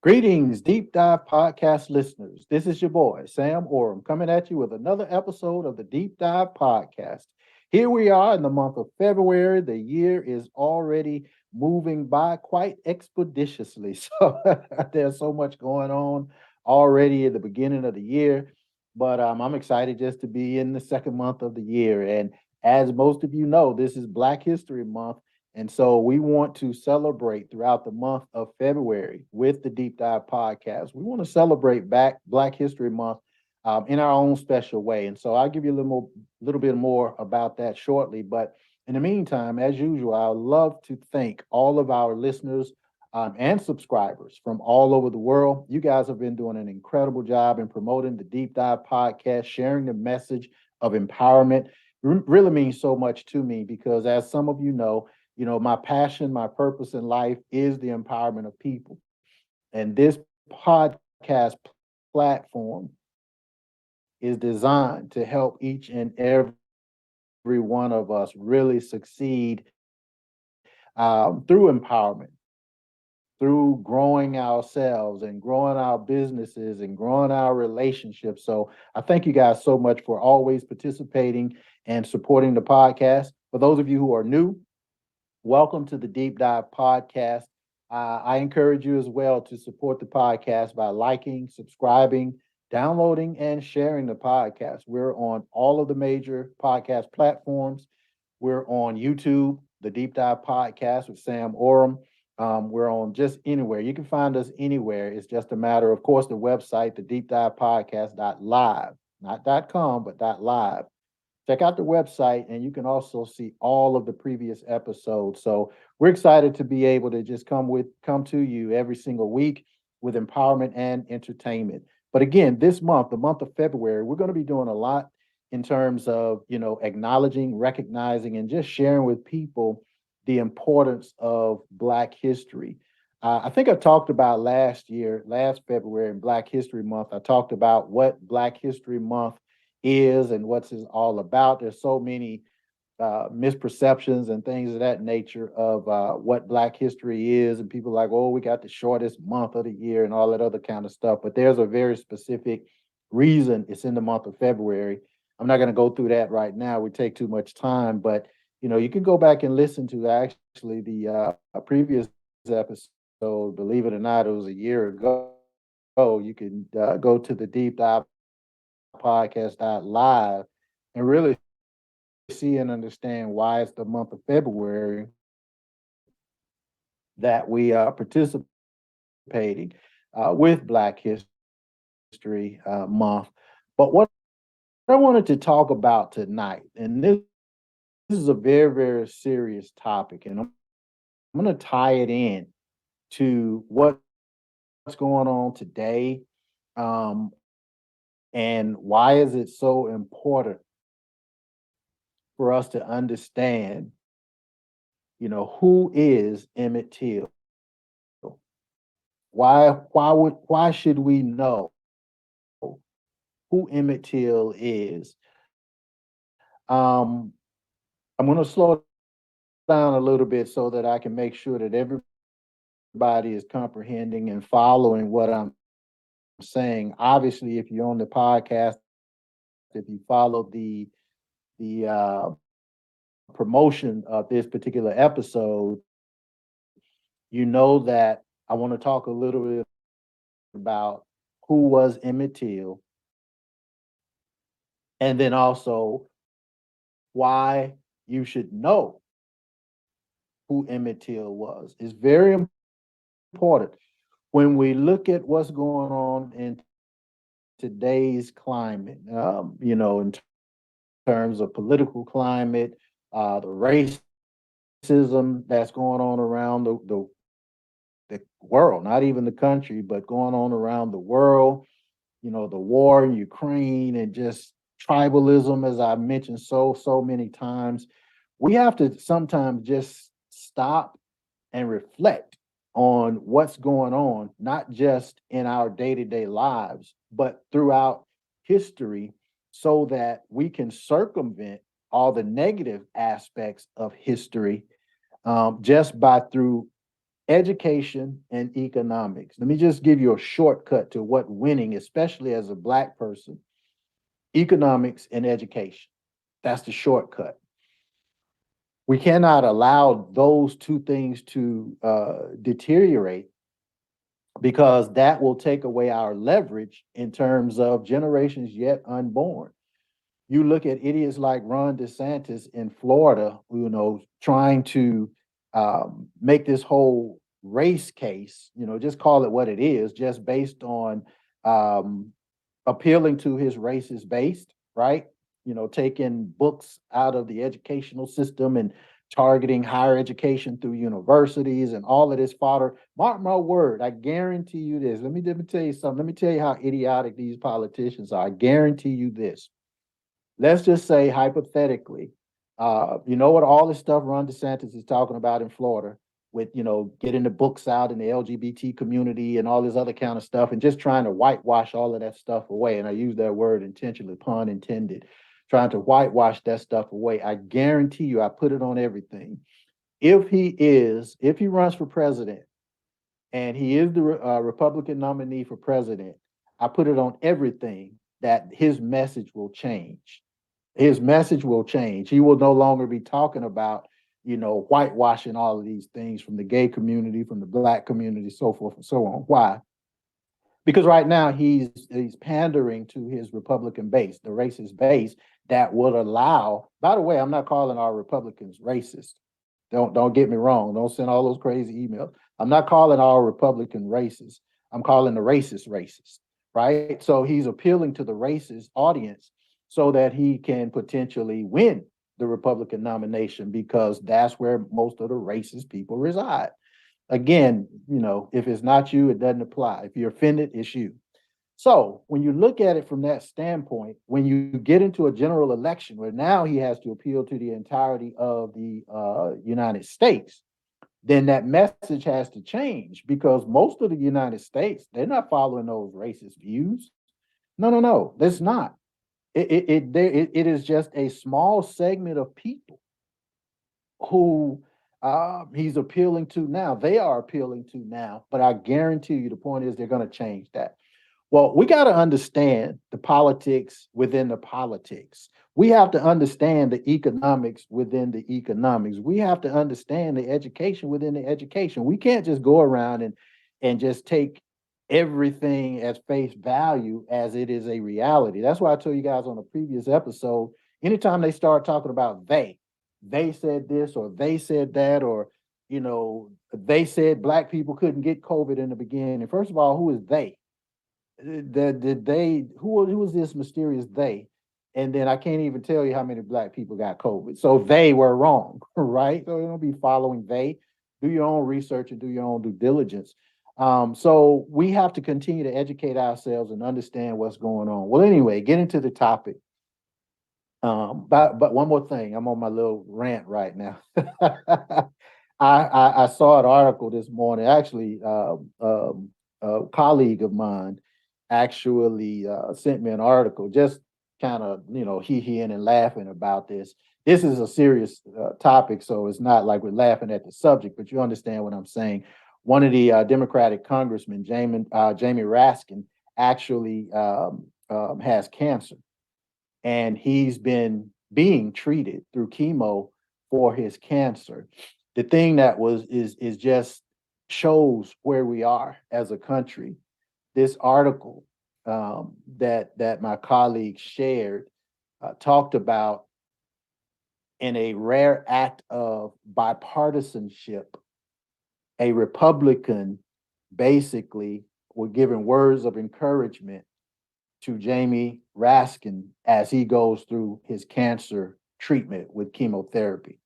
Greetings, Deep Dive Podcast listeners. This is your boy, Sam Orem, coming at you with another episode of the Deep Dive Podcast. Here we are in the month of February. The year is already moving by quite expeditiously. So there's so much going on already at the beginning of the year. But I'm excited just to be in the second month of the year. And as most of you know, this is Black History Month. And so we want to celebrate throughout the month of February with the Deep Dive Podcast. We want to celebrate back Black History Month in our own special way. And so I'll give you little bit more about that shortly. But in the meantime, as usual, I love to thank all of our listeners and subscribers from all over the world. You guys have been doing an incredible job in promoting the Deep Dive Podcast, sharing the message of empowerment. Really means so much to me because, as some of you know, my passion, my purpose in life is the empowerment of people. And this podcast platform is designed to help each and every one of us really succeed through empowerment, through growing ourselves and growing our businesses and growing our relationships. So I thank you guys so much for always participating and supporting the podcast. For those of you who are new, welcome to the Deep Dive Podcast. I encourage you as well to support the podcast by liking, subscribing, downloading, and sharing the podcast. We're on all of the major podcast platforms. We're on YouTube, the Deep Dive Podcast with Sam Orem. We're on just anywhere. You can find us anywhere. It's just a matter, of course, the website, the Deep Dive Podcast.live, not .com, but .live. Check out the website, and you can also see all of the previous episodes. So we're excited to be able to just come to you every single week with empowerment and entertainment. But again, this month, the month of February, we're going to be doing a lot in terms of, acknowledging, recognizing, and just sharing with people the importance of Black history. I think I talked about last February in Black History Month, I talked about what Black History Month is and what's it all about. There's so many misperceptions and things of that nature of what Black history is, and people are like, oh, we got the shortest month of the year and all that other kind of stuff. But there's a very specific reason it's in the month of February. I'm not going to go through that right now. We take too much time, but you can go back and listen to actually the previous episode. Believe it or not, it was a year ago. You can go to the Deep Dive Podcast.live and really see and understand why it's the month of February that we are participating with Black History Month. But what I wanted to talk about tonight, and this is a very, very serious topic, and I'm going to tie it in to what's going on today, and why is it so important for us to understand, who is Emmitt Till? Why should we know who Emmitt Till is? I'm going to slow down a little bit so that I can make sure that everybody is comprehending and following what I'm saying. Obviously, if you're on the podcast, if you follow the promotion of this particular episode, you know that I want to talk a little bit about who was Emmitt Till, and then also why you should know who Emmitt Till was. It's very important when we look at what's going on in today's climate, in terms of political climate, the racism that's going on around the world, not even the country, but going on around the world, the war in Ukraine and just tribalism, as I mentioned so many times. We have to sometimes just stop and reflect on what's going on, not just in our day-to-day lives, but throughout history, so that we can circumvent all the negative aspects of history just by through education and economics. Let me just give you a shortcut to what winning, especially as a Black person, economics and education. That's the shortcut. We cannot allow those two things to deteriorate, because that will take away our leverage in terms of generations yet unborn. You look at idiots like Ron DeSantis in Florida, trying to make this whole race case, just call it what it is, just based on um, appealing to his racist base, right? Taking books out of the educational system and targeting higher education through universities and all of this fodder. Mark my word, I guarantee you this. Let me tell you something. Let me tell you how idiotic these politicians are. I guarantee you this. Let's just say hypothetically, you know what all this stuff Ron DeSantis is talking about in Florida with, getting the books out in the LGBT community and all this other kind of stuff, and just trying to whitewash all of that stuff away. And I use that word intentionally, pun intended, trying to whitewash that stuff away. I guarantee you, I put it on everything. If he runs for president and he is the Republican nominee for president, I put it on everything that his message will change. His message will change. He will no longer be talking about, whitewashing all of these things from the gay community, from the Black community, so forth and so on. Why? Because right now he's pandering to his Republican base, the racist base that would allow. By the way, I'm not calling our Republicans racist. Don't get me wrong. Don't send all those crazy emails. I'm not calling all Republican racist. I'm calling the racist, right? So he's appealing to the racist audience so that he can potentially win the Republican nomination, because that's where most of the racist people reside. Again, if it's not you, it doesn't apply. If you're offended, it's you. So when you look at it from that standpoint, when you get into a general election where now he has to appeal to the entirety of the United States, then that message has to change, because most of the United States, they're not following those racist views. No, that's not. It is just a small segment of people who he's appealing to now. They are appealing to now, but I guarantee you the point is they're going to change that. Well, we got to understand the politics within the politics. We have to understand the economics within the economics. We have to understand the education within the education. We can't just go around and just take everything as face value as it is a reality. That's why I told you guys on a previous episode, anytime they start talking about they said this or they said that, or they said Black people couldn't get COVID in the beginning. First of all, who is they? Who was this mysterious they? And then I can't even tell you how many Black people got COVID. So they were wrong, right? So don't be following they. Do your own research and do your own due diligence. So we have to continue to educate ourselves and understand what's going on. Well, anyway, get into the topic. But one more thing, I'm on my little rant right now. I saw an article this morning. Actually, a colleague of mine actually sent me an article, just kind of hee-heeing and laughing about this. This is a serious topic, so it's not like we're laughing at the subject, but you understand what I'm saying. One of the Democratic congressmen, Jamie Raskin, actually has cancer, and he's been being treated through chemo for his cancer. The thing that is just shows where we are as a country. This article that my colleague shared talked about, in a rare act of bipartisanship, a Republican basically were giving words of encouragement to Jamie Raskin as he goes through his cancer treatment with chemotherapy.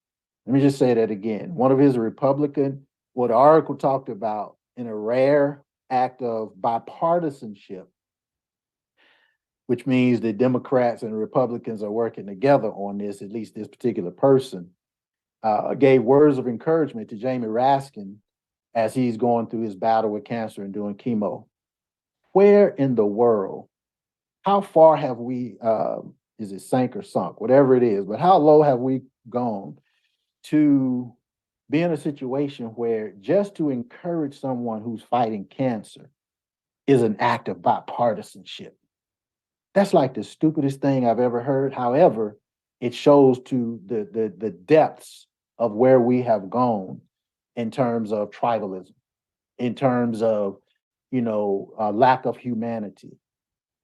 Let me just say that again. One of his Republican, what the article talked about, in a rare act of bipartisanship, which means the Democrats and Republicans are working together on this, at least this particular person, gave words of encouragement to Jamie Raskin as he's going through his battle with cancer and doing chemo. Where in the world, how far have we, is it sank or sunk, whatever it is, but how low have we gone to be in a situation where just to encourage someone who's fighting cancer is an act of bipartisanship. That's like the stupidest thing I've ever heard. However, it shows to the depths of where we have gone in terms of tribalism, in terms of lack of humanity.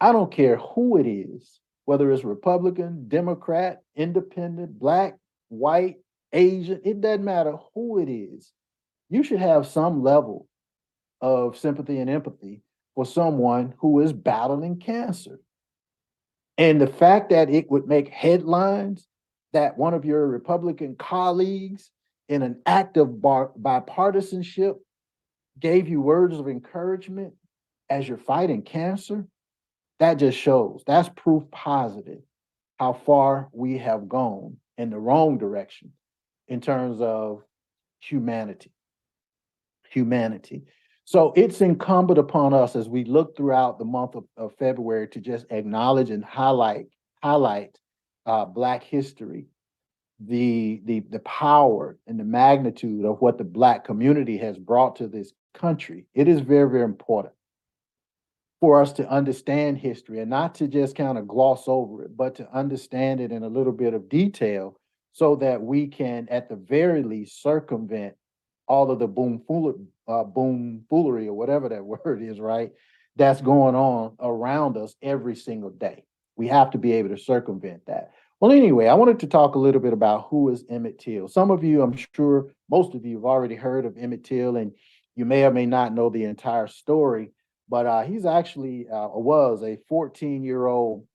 I don't care who it is, whether it's Republican, Democrat, Independent, Black, White, Asian. It doesn't matter who it is. You should have some level of sympathy and empathy for someone who is battling cancer. And the fact that it would make headlines that one of your Republican colleagues, in an act of bipartisanship, gave you words of encouragement as you're fighting cancer, that just shows, that's proof positive how far we have gone in the wrong direction in terms of humanity. Humanity. So it's incumbent upon us as we look throughout the month of February to just acknowledge and highlight Black history, the power and the magnitude of what the Black community has brought to this country. It is very, very important for us to understand history and not to just kind of gloss over it, but to understand it in a little bit of detail so that we can, at the very least, circumvent all of the boomfoolery or whatever that word is, right? That's going on around us every single day. We have to be able to circumvent that. Well, anyway, I wanted to talk a little bit about who is Emmitt Till. Some of you, I'm sure most of you have already heard of Emmitt Till, and you may or may not know the entire story, but he's actually was a 14-year-old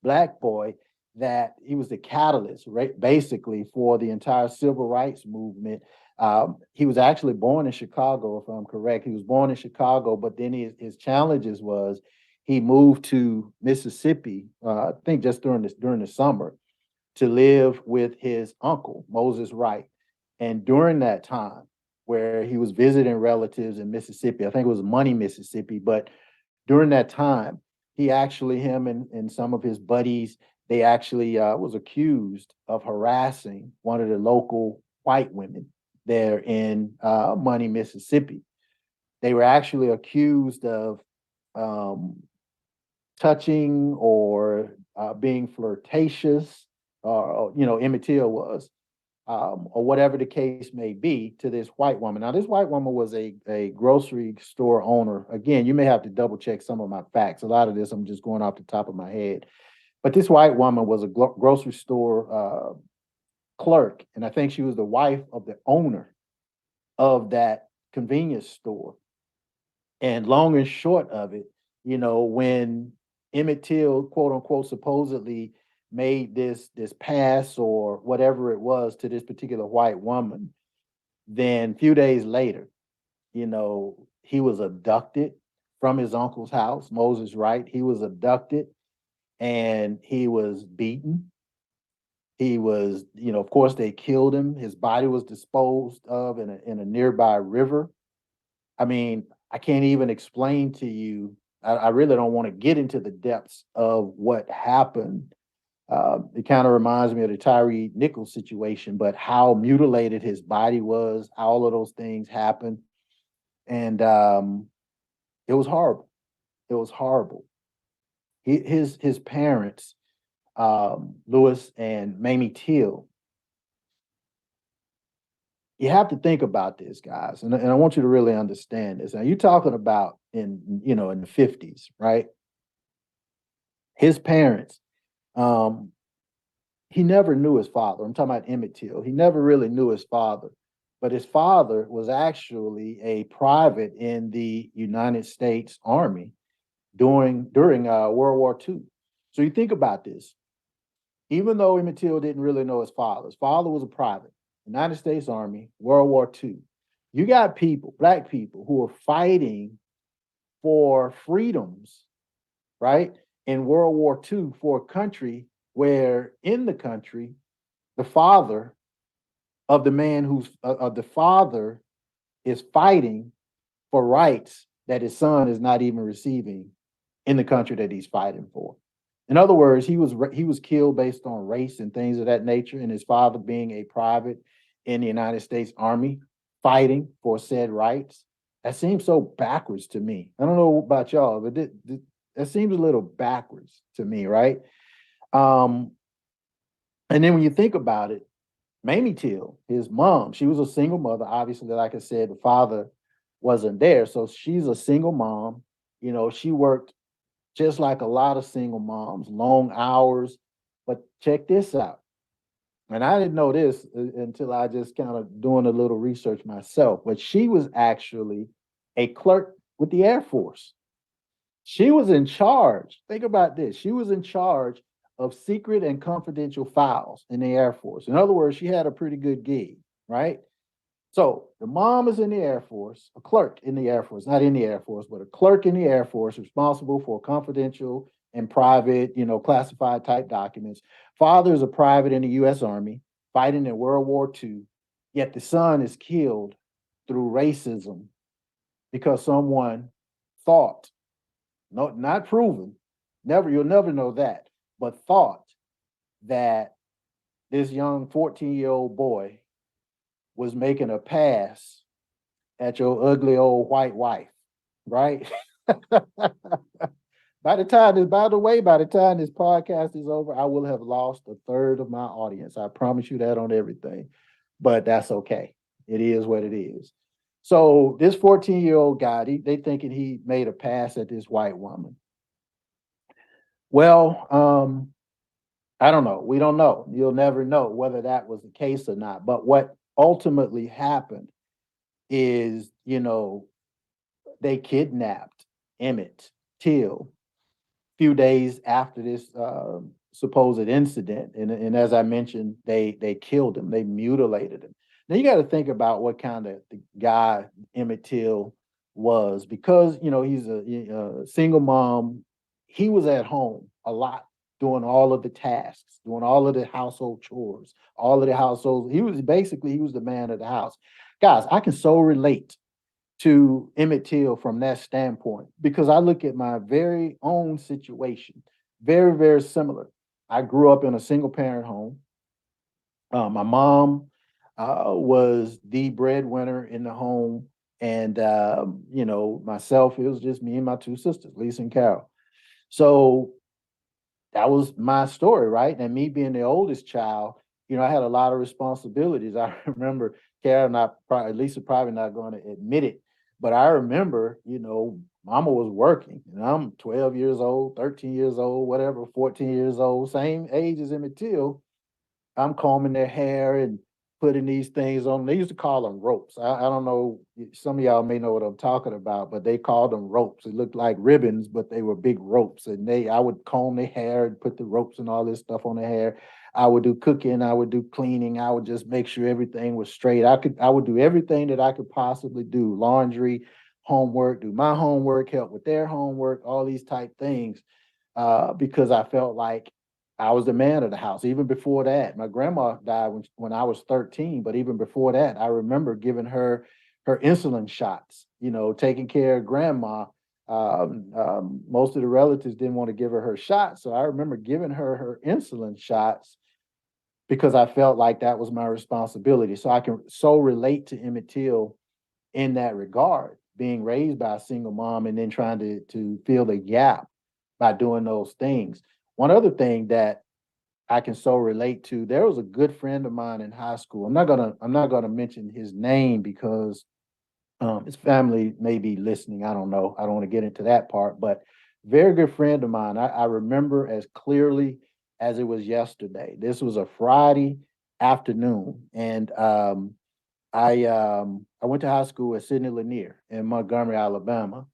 Black boy that he was the catalyst, right, basically for the entire civil rights movement. He was actually born in Chicago, if I'm correct. He was born in Chicago, but then his challenges was he moved to Mississippi, I think just during the summer, to live with his uncle, Moses Wright. And during that time, where he was visiting relatives in Mississippi, I think it was Money, Mississippi, but during that time, him and some of his buddies, they actually was accused of harassing one of the local white women there in Money, Mississippi. They were actually accused of touching or being flirtatious, or Emmitt Till was, or whatever the case may be, to this white woman. Now, this white woman was a grocery store owner. Again, you may have to double check some of my facts. A lot of this I'm just going off the top of my head. But this white woman was a grocery store clerk, and I think she was the wife of the owner of that convenience store. And long and short of it, when Emmitt Till, quote unquote, supposedly made this pass or whatever it was to this particular white woman, then a few days later, he was abducted from his uncle's house, Moses Wright. He was abducted and he was beaten. He was, of course, they killed him. His body was disposed of in a nearby river. I mean, I can't even explain to you. I really don't want to get into the depths of what happened. It kind of reminds me of the Tyree Nichols situation, but how mutilated his body was, all of those things happened. And it was horrible. It was horrible. His parents, Louis and Mamie Till, you have to think about this, guys, and I want you to really understand this. Now, you're talking about in the 50s, right? His parents, he never knew his father. I'm talking about Emmitt Till. He never really knew his father, but his father was actually a private in the United States Army during World War II. So you think about this. Even though Emmitt Till didn't really know his father was a private, United States Army, World War II. You got people, Black people, who are fighting for freedoms, right, in World War II for a country where in the country, the father of the man the father is fighting for rights that his son is not even receiving in the country that he's fighting for. In other words, he was killed based on race and things of that nature, and his father being a private in the United States Army fighting for said rights. That seems so backwards to me. I don't know about y'all, but that seems a little backwards to me, right? Um, and then when you think about it, Mamie Till, his mom, she was a single mother. Obviously, like I said, the father wasn't there. So she's a single mom. She worked just like a lot of single moms, long hours. But check this out. And I didn't know this until I just kind of doing a little research myself. But she was actually a clerk with the Air Force. She was in charge. Think about this. She was in charge of secret and confidential files in the Air Force. In other words, she had a pretty good gig, right? So the mom is in the Air Force, a clerk in the Air Force, not in the Air Force, but a clerk in the Air Force responsible for confidential and private, classified type documents. Father is a private in the U.S. Army fighting in World War II, yet the son is killed through racism because someone thought, no, not proven, you'll never know that, but thought that this young 14-year-old boy was making a pass at your ugly old white wife, right? By the time this podcast is over, I will have lost a third of my audience. I promise you that on everything, but that's okay. It is what it is. So this 14-year-old guy, they thinking he made a pass at this white woman. Well, I don't know. We don't know. You'll never know whether that was the case or not. But what ultimately happened is, they kidnapped Emmitt Till a few days after this supposed incident, and as I mentioned, they killed him. They mutilated him. Now you got to think about what kind of the guy Emmitt Till was, because he's a single mom. He was at home a lot, doing all of the tasks, doing all of the household chores, all of the household. He was the man of the house. Guys, I can so relate to Emmitt Till from that standpoint, because I look at my very own situation, very, very similar. I grew up in a single parent home. My mom was the breadwinner in the home. And, myself, it was just me and my two sisters, Lisa and Carol. So that was my story, right? And me being the oldest child, I had a lot of responsibilities. I remember Carol, Lisa probably not going to admit it, but I remember, mama was working, and I'm 12 years old, 13 years old, whatever, 14 years old, same age as Emmitt Till. I'm combing their hair and putting these things on. They used to call them ropes. I don't know. Some of y'all may know what I'm talking about, but they called them ropes. It looked like ribbons, but they were big ropes. And I would comb their hair and put the ropes and all this stuff on their hair. I would do cooking. I would do cleaning. I would just make sure everything was straight. I would do everything that I could possibly do. Laundry, homework, do my homework, help with their homework, all these type things, because I felt like I was the man of the house. Even before that, my grandma died when I was 13. But even before that, I remember giving her insulin shots, taking care of grandma. Most of the relatives didn't want to give her shots. So I remember giving her insulin shots because I felt like that was my responsibility. So I can so relate to Emmitt Till in that regard, being raised by a single mom and then trying to fill the gap by doing those things. One other thing that I can so relate to, there was a good friend of mine in high school. I'm not gonna mention his name because his family may be listening. I don't know. I don't want to get into that part, but very good friend of mine. I remember as clearly as it was yesterday. This was a Friday afternoon, and I went to high school at Sidney Lanier in Montgomery, Alabama,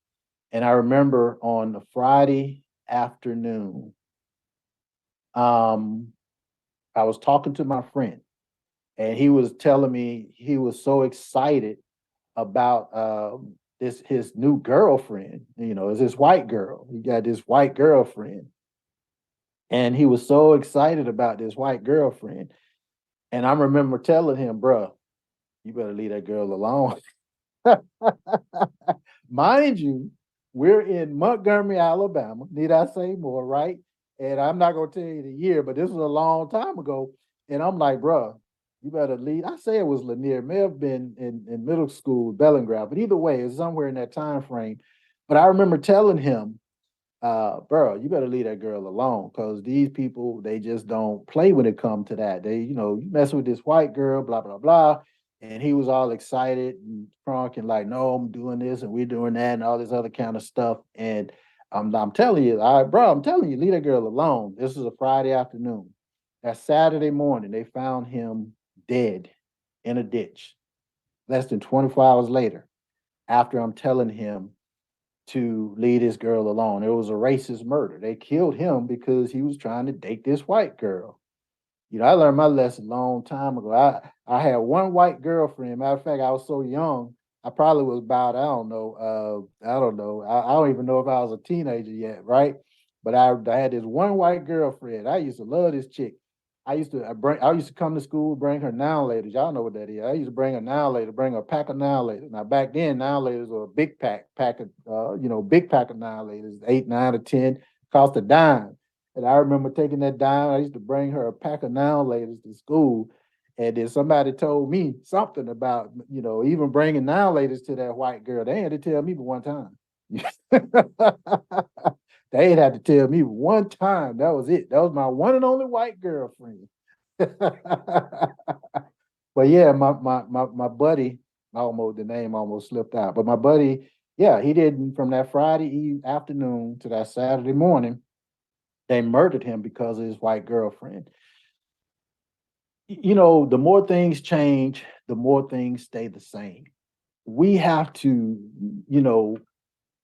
and I remember on the Friday afternoon, I was talking to my friend, and he was telling me he was so excited about this his new girlfriend. Is this white girl? He got this white girlfriend, and he was so excited about this white girlfriend. And I remember telling him, "Bruh, you better leave that girl alone." Mind you, we're in Montgomery, Alabama. Need I say more, right? And I'm not gonna tell you the year, but this was a long time ago. And I'm like, bruh, You better leave. I say it was Lanier. It may have been in middle school, Bellingrad, but either way, it's somewhere in that time frame. But I remember telling him, bro, you better leave that girl alone because these people, they just don't play when it comes to that. They, you mess with this white girl, blah, blah, blah. And he was all excited and drunk and like, no, I'm doing this and we're doing that and all this other kind of stuff. And I'm telling you, bro, I'm telling you, leave that girl alone. This is a Friday afternoon. That Saturday morning, they found him dead in a ditch. Less than 24 hours later, after I'm telling him to leave this girl alone. It was a racist murder. They killed him because he was trying to date this white girl. I learned my lesson a long time ago. I had one white girlfriend. Matter of fact, I was so young. I probably was about, I don't know. I don't even know if I was a teenager yet, right? But I had this one white girlfriend. I used to love this chick. I used to come to school, bring her now laters. Y'all know what that is. I used to bring her now later, bring her a pack of now laters. Now back then, now laters were a big pack of big pack of now laters, 8, 9, or 10, cost a dime. And I remember taking that dime. I used to bring her a pack of now laters to school. And then somebody told me something about, even bringing now laters to that white girl. They had to tell me but one time. They had to tell me one time. That was it. That was my one and only white girlfriend. But yeah, my buddy, the name almost slipped out. But my buddy, yeah, he didn't from that Friday eve afternoon to that Saturday morning, they murdered him because of his white girlfriend. The more things change, the more things stay the same. We have to,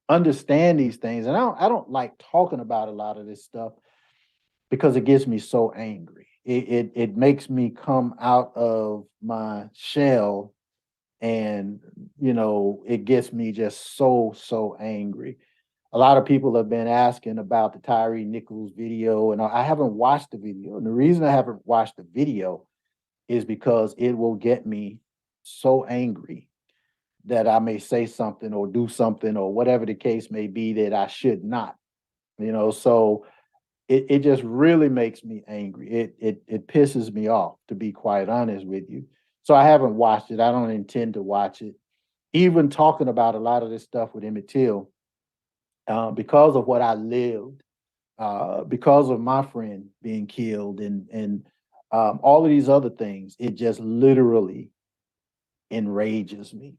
understand these things. And I don't like talking about a lot of this stuff because it gets me so angry. It makes me come out of my shell, and it gets me just so angry. A lot of people have been asking about the Tyree Nichols video, and I haven't watched the video. And the reason I haven't watched the video is because it will get me so angry that I may say something or do something or whatever the case may be that I should not. So it just really makes me angry. It pisses me off, to be quite honest with you. So I haven't watched it. I don't intend to watch it. Even talking about a lot of this stuff with Emmitt Till, because of what I lived, because of my friend being killed, and all of these other things, it just literally enrages me.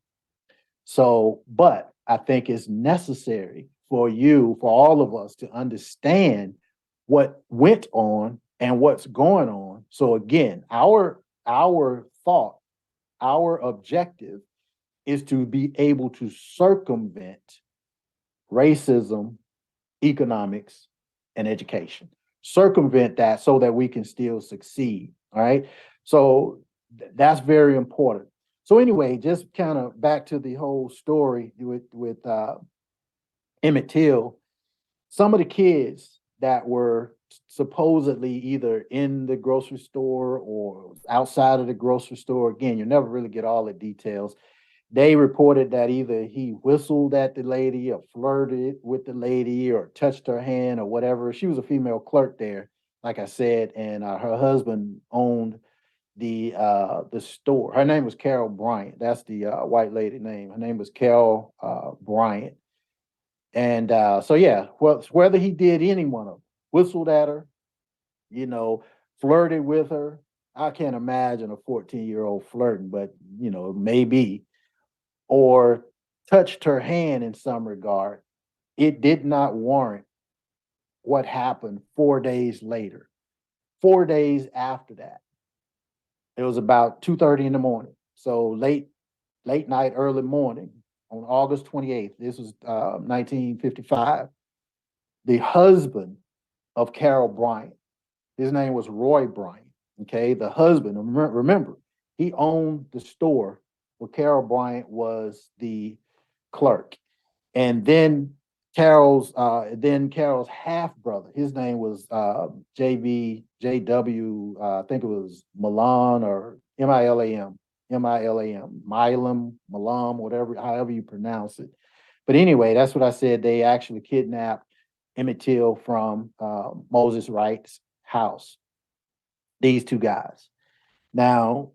So, but I think it's necessary for all of us to understand what went on and what's going on. So again, our thought, our objective is to be able to circumvent racism, economics, and education. Circumvent that so that we can still succeed. All right. So that's very important. So anyway, just kind of back to the whole story with Emmitt Till. Some of the kids that were supposedly either in the grocery store or outside of the grocery store. Again, you never really get all the details. They reported that either he whistled at the lady or flirted with the lady or touched her hand or whatever. She was a female clerk there, like I said, and her husband owned the store. Her name was Carol Bryant. That's the white lady name. Her name was Carol Bryant. And so yeah, well, whether he did any one of them, whistled at her, you know, flirted with her. I can't imagine a 14-year-old flirting, but maybe, or touched her hand in some regard. It did not warrant what happened 4 days later. 4 days after that, it was about 2:30 in the morning. So late night, early morning on August 28th. This was 1955. The husband of Carol Bryant, his name was Roy Bryant. Okay, the husband. Remember, he owned the store where Carol Bryant was the clerk, and then Carol's half brother. His name was JW. I think it was Milan or Milam, whatever, however you pronounce it. But anyway, that's what I said. They actually kidnapped Emmitt Till from Moses Wright's house. These two guys. Now,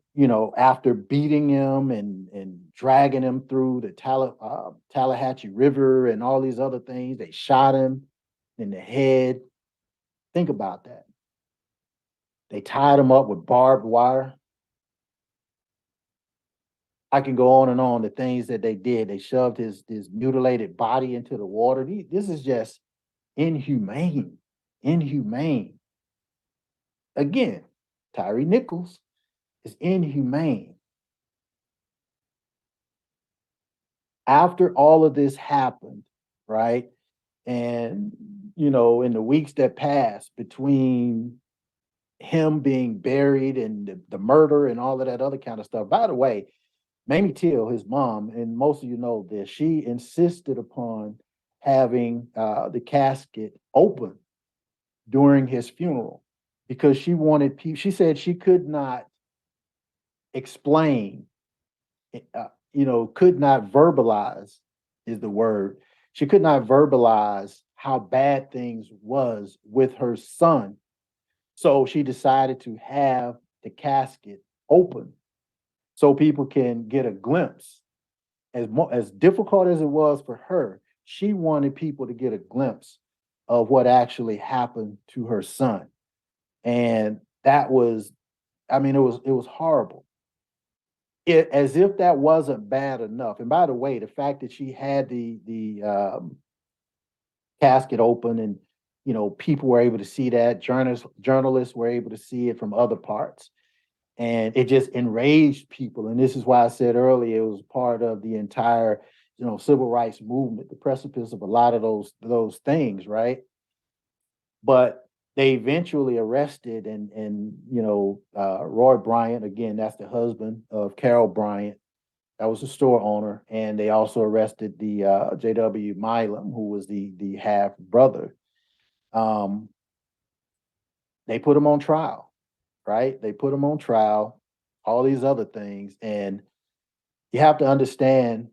after beating him and dragging him through the Tallahatchie River and all these other things, they shot him in the head. Think about that. They tied him up with barbed wire. I can go on and on the things that they did. They shoved his mutilated body into the water. This is just inhumane. Inhumane. Again, Tyree Nichols is inhumane. After all of this happened, right? And, in the weeks that passed between him being buried and the murder and all of that other kind of stuff. By the way, Mamie Till, his mom, and most of you know this, she insisted upon having the casket open during his funeral because she wanted people, she said she could not explain, could not verbalize is the word. She could not verbalize how bad things was with her son. So she decided to have the casket open so people can get a glimpse. As difficult as it was for her, she wanted people to get a glimpse of what actually happened to her son. And that was, it was horrible. As if that wasn't bad enough. And by the way, the fact that she had the casket open and people were able to see that, journalists were able to see it from other parts, and it just enraged people. And this is why I said earlier it was part of the entire civil rights movement, the precipice of a lot of those things, right? But they eventually arrested and Roy Bryant, again, that's the husband of Carol Bryant, that was the store owner, and they also arrested the J.W. Milam, who was the half brother. They put him on trial, right? They put him on trial, all these other things, and you have to understand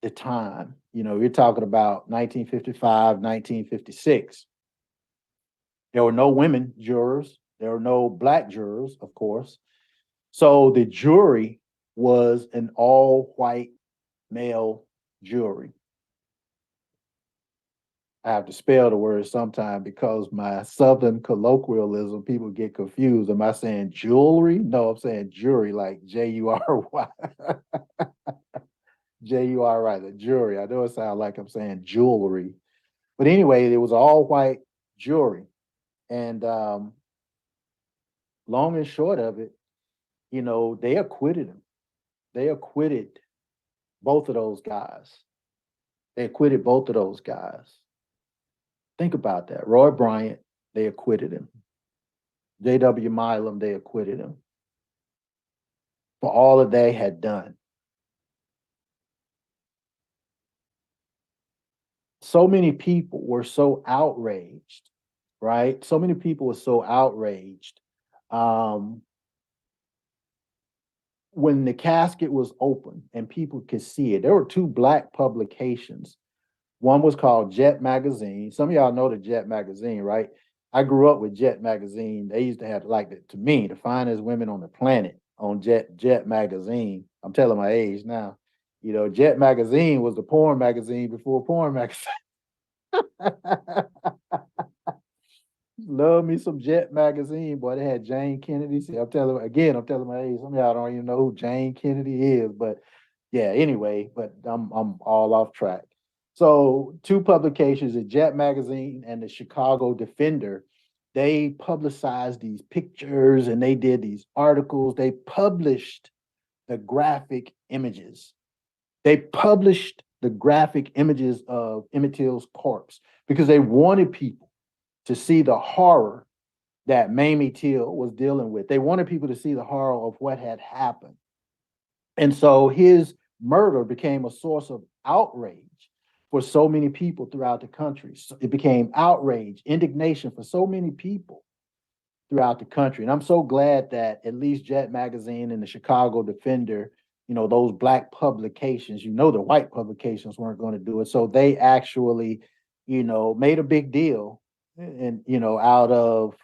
the time. You're talking about 1955, 1956. There were no women jurors. There were no black jurors, of course. So the jury was an all-white male jury. I have to spell the word sometime because my Southern colloquialism, people get confused. Am I saying jewelry? No, I'm saying jury, like Jury. Jury, the jury. I know it sounds like I'm saying jewelry. But anyway, it was all white jury. And long and short of it, they acquitted him. They acquitted both of those guys. They acquitted both of those guys. Think about that. Roy Bryant, they acquitted him. J.W. Milam, they acquitted him for all that they had done. So many people were so outraged, right? So many people were so outraged. When the casket was open and people could see it, there were two black publications. One was called Jet Magazine. Some of y'all know the Jet Magazine, right? I grew up with Jet Magazine. They used to have, to me, the finest women on the planet on Jet Magazine. I'm telling my age now. Jet Magazine was the porn magazine before porn magazine. Love me some Jet Magazine, boy. They had Jane Kennedy. See, I'm telling my age. Some of y'all don't even know who Jane Kennedy is, but yeah. Anyway, but I'm all off track. So, two publications, the Jet Magazine and the Chicago Defender, they publicized these pictures and they did these articles. They published the graphic images. They published the graphic images of Emmitt Till's corpse because they wanted people to see the horror that Mamie Till was dealing with. They wanted people to see the horror of what had happened. And so his murder became a source of outrage for so many people throughout the country. So it became outrage, indignation for so many people throughout the country. And I'm so glad that at least Jet Magazine and the Chicago Defender, those black publications, the white publications weren't going to do it. So they actually, made a big deal and out of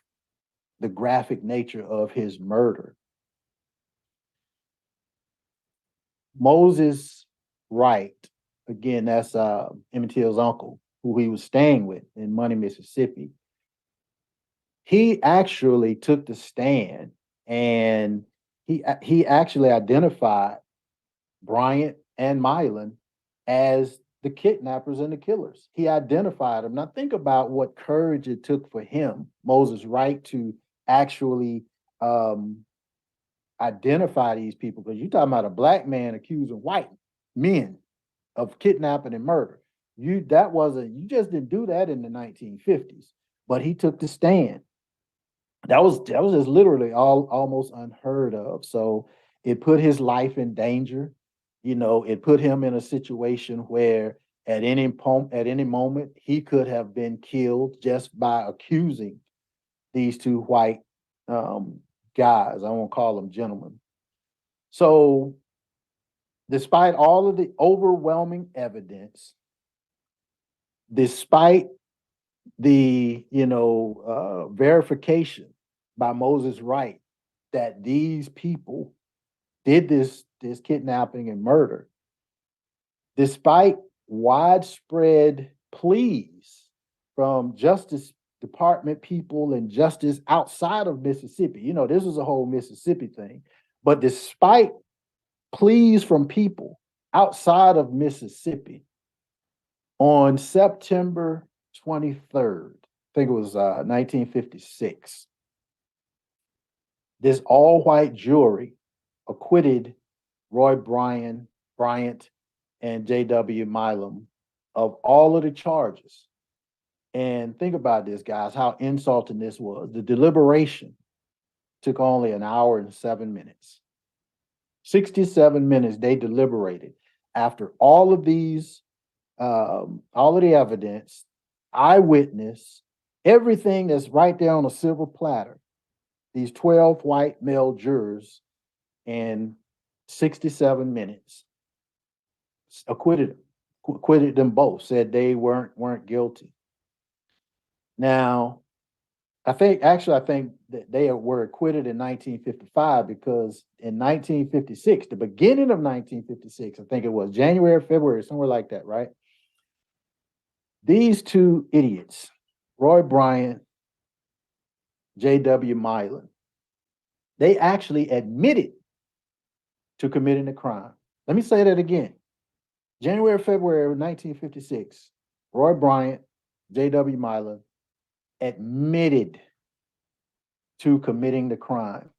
the graphic nature of his murder. Moses Wright, again, that's Emmitt Till's uncle, who he was staying with in Money, Mississippi. He actually took the stand, and he actually identified Bryant and Milan as the kidnappers and the killers. He identified them. Now think about what courage it took for him, Moses Wright, to actually identify these people, because you're talking about a black man accusing white men of kidnapping and murder. You just didn't do that in the 1950s, but he took the stand. That was just literally almost unheard of. So it put his life in danger. It put him in a situation where at any moment he could have been killed just by accusing these two white guys. I won't call them gentlemen. So despite all of the overwhelming evidence, despite the verification by Moses Wright that these people did this kidnapping and murder, despite widespread pleas from Justice Department people and justice outside of Mississippi. This was a whole Mississippi thing, but despite pleas from people outside of Mississippi, on September 23rd, I think it was 1956, this all-white jury acquitted Roy Bryant, and J.W. Milam of all of the charges. And think about this, guys, how insulting this was. The deliberation took only an hour and 7 minutes. 67 minutes they deliberated after all of the evidence, eyewitness, everything that's right there on a silver platter. These 12 white male jurors in 67 minutes acquitted them both, said they weren't guilty. Now, I think that they were acquitted in 1955, because in 1956, the beginning of 1956, I think it was January, February, somewhere like that, right? These two idiots, Roy Bryant, J.W. Milan, they actually admitted to committing the crime. Let me say that again. January, February of 1956, Roy Bryant, J.W. Milan admitted to committing the crime.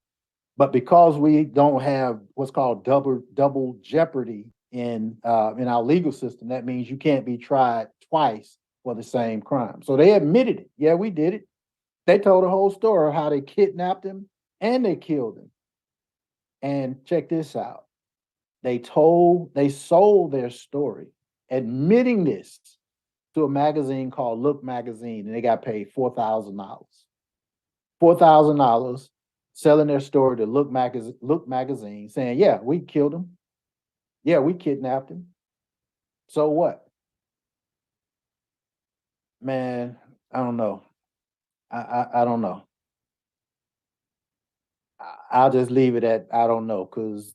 But because we don't have what's called double jeopardy in our legal system, that means you can't be tried twice for the same crime. So they admitted it. Yeah, we did it. They told the whole story of how they kidnapped him and they killed him. And check this out. They sold their story, admitting this, to a magazine called Look Magazine, and they got paid $4,000. $4,000 selling their story to Look Magazine, saying, yeah, we killed him. Yeah, we kidnapped him. So what? Man, I don't know. I don't know. I'll just leave it at I don't know, because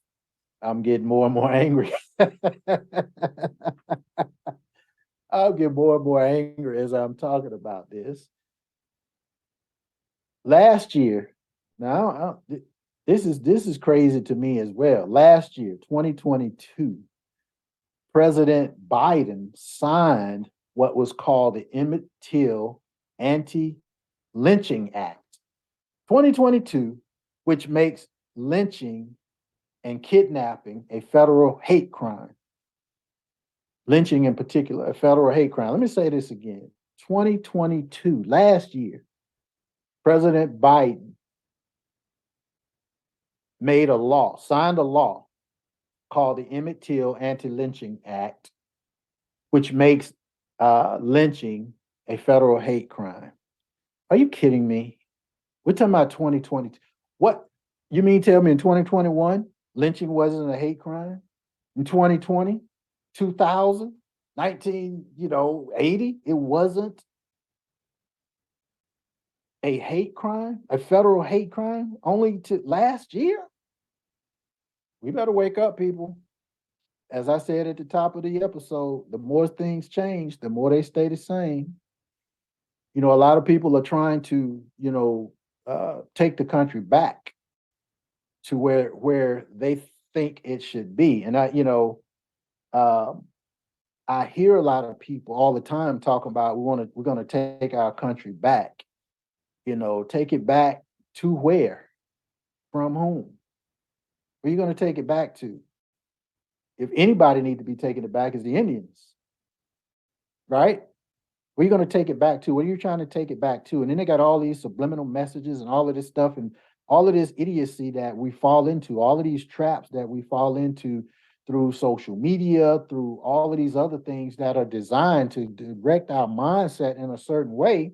I'm getting more and more angry. I'll get more and more angry as I'm talking about this. Last year, now this is crazy to me as well. Last year, 2022, President Biden signed what was called the Emmitt Till Anti-Lynching Act, 2022, which makes lynching and kidnapping a federal hate crime. Lynching in particular, a federal hate crime. Let me say this again. 2022, last year, President Biden signed a law called the Emmitt Till Anti-Lynching Act, which makes lynching a federal hate crime. Are you kidding me? We're talking about 2022. What? You mean tell me in 2021, lynching wasn't a hate crime? In 2020, 2000, 1980, it wasn't a hate crime, a federal hate crime, only to last year? We better wake up, people. as I said at the top of the episode, the more things change, the more they stay the same. A lot of people are trying to, take the country back to where they think it should be. And um, I hear a lot of people all the time talking about we're gonna take our country back. Take it back to where? From whom? Where are you gonna take it back to? If anybody need to be taking it back is the Indians, right? Where are you going to take it back to? What are you trying to take it back to? And then they got all these subliminal messages and all of this stuff and all of this idiocy that we fall into, all of these traps that we fall into through social media, through all of these other things that are designed to direct our mindset in a certain way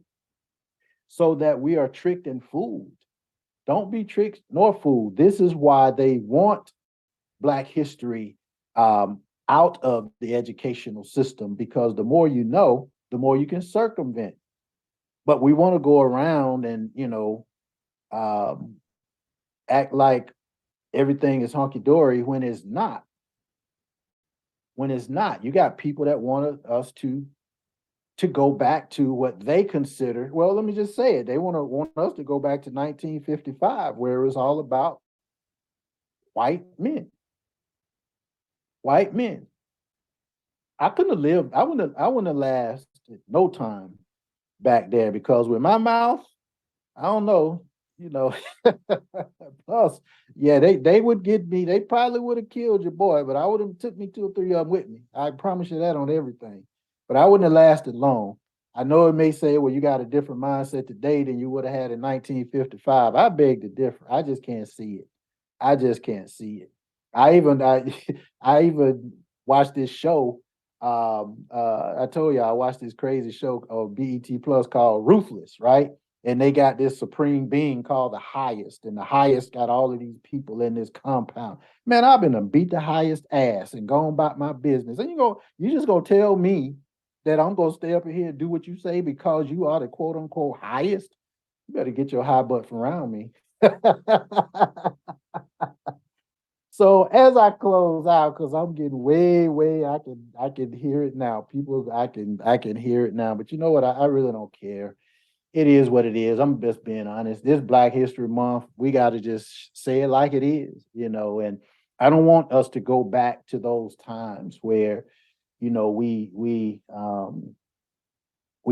so that we are tricked and fooled. Don't be tricked nor fooled. This is why they want Black history out of the educational system, because the more you know, the more you can circumvent. But we want to go around and, um, act like everything is hunky dory when it's not. When it's not, you got people that want us to go back to what they consider. Well, let me just say it. They want us to go back to 1955, where it was all about white men. White men. I couldn't have lived. I wouldn't have lasted no time back there, because with my mouth, I don't know, you know. Plus, yeah, they would get me. They probably would have killed your boy, but I would have took me 2 or 3 of them with me. I promise you that on everything. But I wouldn't have lasted long. I know it may say, well, you got a different mindset today than you would have had in 1955. I beg to differ. I just can't see it. I just can't see it. I even watched this show. I told you I watched this crazy show on BET Plus called Ruthless, right? And they got this supreme being called the Highest, and the Highest got all of these people in this compound. Man, I've been to beat the Highest ass and gone about my business. And you just gonna tell me that I'm gonna stay up in here and do what you say because you are the quote unquote highest? You better get your high butt from around me. So as I close out, because I'm getting way, I can hear it now. People, I can hear it now. But you know what? I really don't care. It is what it is. I'm just being honest. This Black History Month, we got to just say it like it is, And I don't want us to go back to those times where, we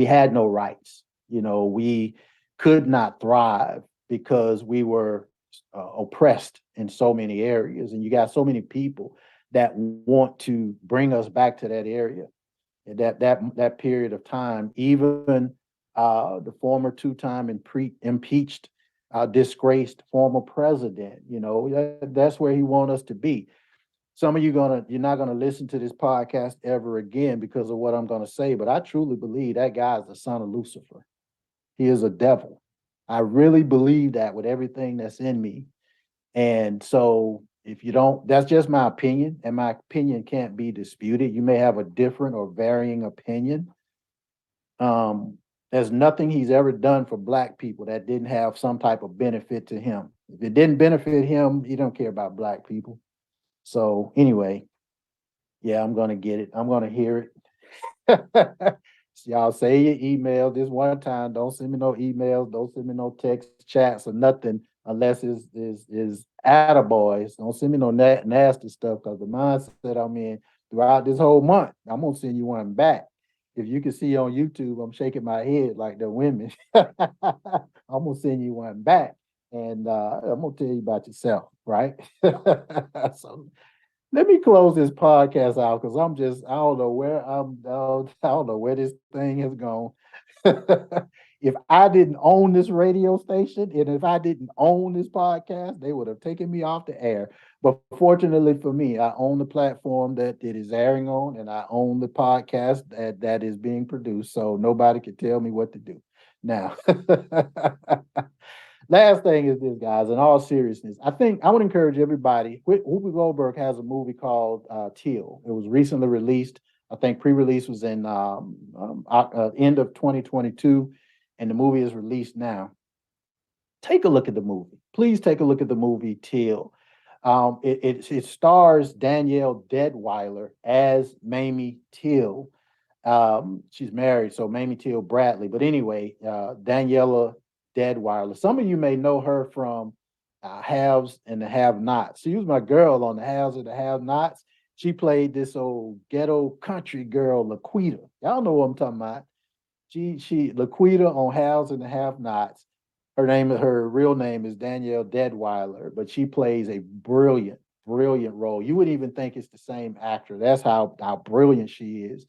had no rights. We could not thrive because we were oppressed in so many areas, and you got so many people that want to bring us back to that area, that period of time. Even the former two-time impeached, disgraced former president, that's where he wants us to be. Some of you're not gonna listen to this podcast ever again because of what I'm gonna say, but I truly believe that guy is the son of Lucifer. He is a devil. I really believe that with everything that's in me. And so if you don't, that's just my opinion, and my opinion can't be disputed. You may have a different or varying opinion. There's nothing he's ever done for Black people that didn't have some type of benefit to him. If it didn't benefit him, he don't care about Black people. So anyway, yeah, I'm gonna get it. I'm gonna hear it. Y'all say your email this one time. Don't send me no emails. Don't send me no text chats or nothing unless it's attaboys. Don't send me no nasty stuff, because the mindset I'm in throughout this whole month, I'm gonna send you one back. If you can see on YouTube, I'm shaking my head like the women. I'm gonna send you one back, and I'm gonna tell you about yourself, right? So let me close this podcast out, because I don't know where I don't know where this thing has gone. If I didn't own this radio station and if I didn't own this podcast, they would have taken me off the air. But fortunately for me, I own the platform that it is airing on, and I own the podcast that is being produced. So nobody can tell me what to do. Now, last thing is this, guys, in all seriousness, I think I would encourage everybody. Whoopi Goldberg has a movie called Till. It was recently released. I think pre-release was in end of 2022, and the movie is released now. Take a look at the movie. Please take a look at the movie Till. It stars Danielle Deadweiler as Mamie Till. She's married, so Mamie Till Bradley. But anyway, Daniela Deadweiler. Some of you may know her from Haves and the Have-Nots. She was my girl on the Haves and the Have-Nots. She played this old ghetto country girl, Laquita. Y'all know what I'm talking about. She Laquita on Haves and the Have-Nots. Her real name is Danielle Deadweiler, but she plays a brilliant, brilliant role. You wouldn't even think it's the same actor. That's how brilliant she is.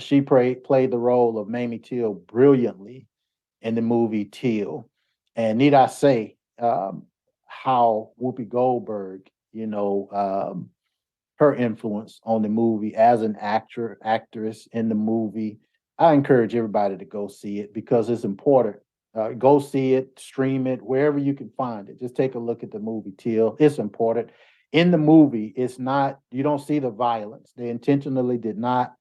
She played the role of Mamie Till brilliantly in the movie Till. And need I say how Whoopi Goldberg, her influence on the movie as an actress in the movie. I encourage everybody to go see it because it's important. Go see it, stream it, wherever you can find it. Just take a look at the movie Till. It's important. In the movie, it's not, you don't see the violence. They intentionally did not,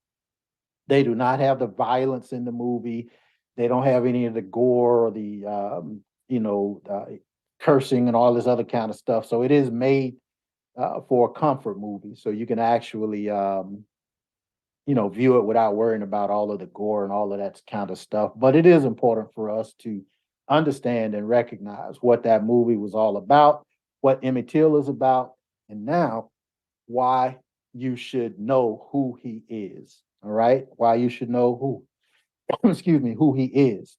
they do not have the violence in the movie. They don't have any of the gore or the, cursing and all this other kind of stuff. So it is made for a comfort movie. So you can actually, view it without worrying about all of the gore and all of that kind of stuff. But it is important for us to understand and recognize what that movie was all about, what Emmitt Till is about, and now why you should know who he is. All right. Why you should know who he is.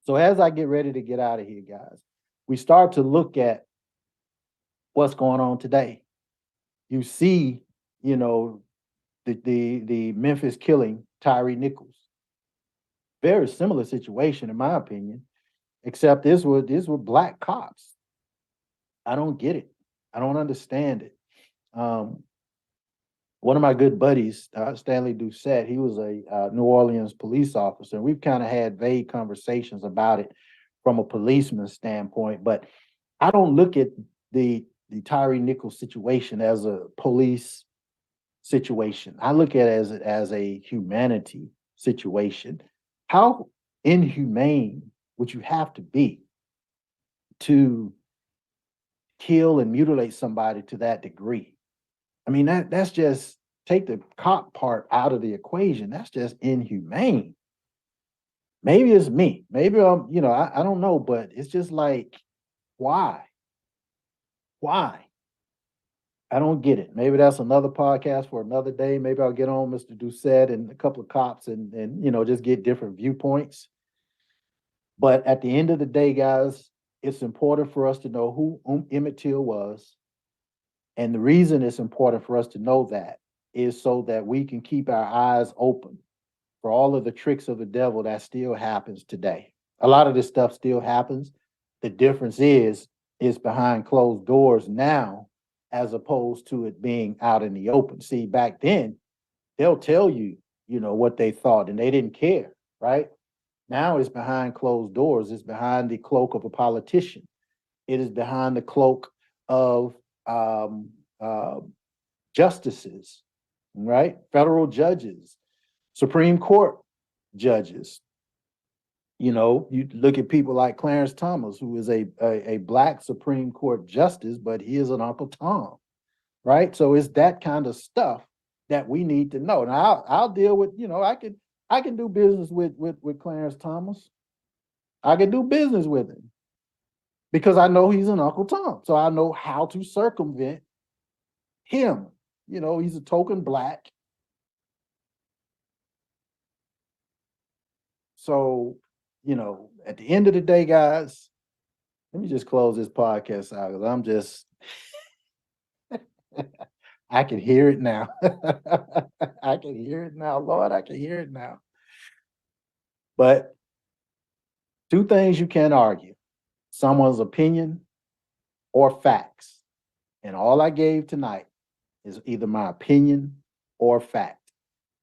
So as I get ready to get out of here, guys, we start to look at what's going on today. You see, the Memphis killing, Tyree Nichols. Very similar situation, in my opinion, except this were black cops. I don't get it. I don't understand it. One of my good buddies, Stanley Doucette, he was a New Orleans police officer. And we've kind of had vague conversations about it from a policeman's standpoint, but I don't look at the Tyree Nichols situation as a police situation. I look at it as a humanity situation. How inhumane would you have to be to kill and mutilate somebody to that degree? I mean, that's just, take the cop part out of the equation. That's just inhumane. Maybe it's me. Maybe I don't know, but it's just like, why? Why? I don't get it. Maybe that's another podcast for another day. Maybe I'll get on Mr. Doucette and a couple of cops and just get different viewpoints. But at the end of the day, guys, it's important for us to know who Emmitt Till was. And the reason it's important for us to know that is so that we can keep our eyes open for all of the tricks of the devil that still happens today. A lot of this stuff still happens. The difference is behind closed doors now, as opposed to it being out in the open. See, back then, they'll tell you, what they thought, and they didn't care, right? Now it's behind closed doors. It's behind the cloak of a politician. It is behind the cloak of justices, right? Federal judges, Supreme Court judges. You look at people like Clarence Thomas, who is a Black Supreme Court justice, but he is an Uncle Tom, right? So it's that kind of stuff that we need to know. Now I'll deal with, I can do business with Clarence Thomas. I can do business with him because I know he's an Uncle Tom. So I know how to circumvent him. He's a token Black. So, at the end of the day, guys, let me just close this podcast out because I'm just, I can hear it now. I can hear it now, Lord, I can hear it now. But two things you can't argue: someone's opinion or facts. And all I gave tonight is either my opinion or fact.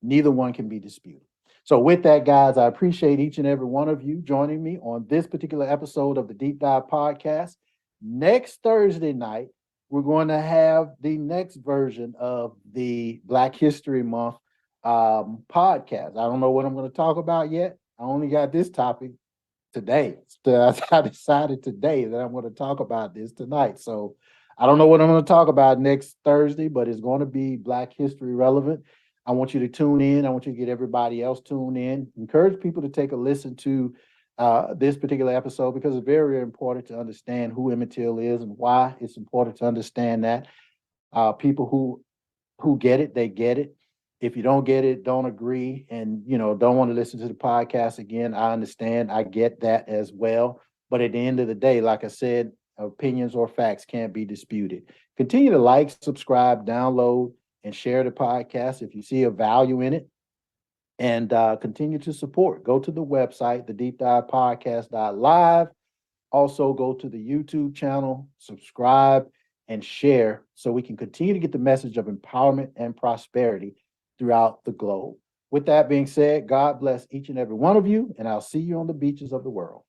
Neither one can be disputed. So with that, guys, I appreciate each and every one of you joining me on this particular episode of the Deep Dive Podcast. Next Thursday night, we're going to have the next version of the Black History Month podcast. I don't know what I'm going to talk about yet. I only got this topic today. So I decided today that I'm going to talk about this tonight. So I don't know what I'm going to talk about next Thursday, but it's going to be Black History relevant. I want you to tune in. I want you to get everybody else tuned in. Encourage people to take a listen to this particular episode because it's very important to understand who Emmitt Till is and why it's important to understand that. People who get it, they get it. If you don't get it, don't agree, and don't want to listen to the podcast again, I understand. I get that as well. But at the end of the day, like I said, opinions or facts can't be disputed. Continue to like, subscribe, download, and share the podcast if you see a value in it. And continue to support. Go to the website, the Deep Dive Podcast.live. Also, go to the YouTube channel, subscribe, and share so we can continue to get the message of empowerment and prosperity throughout the globe. With that being said, God bless each and every one of you, and I'll see you on the beaches of the world.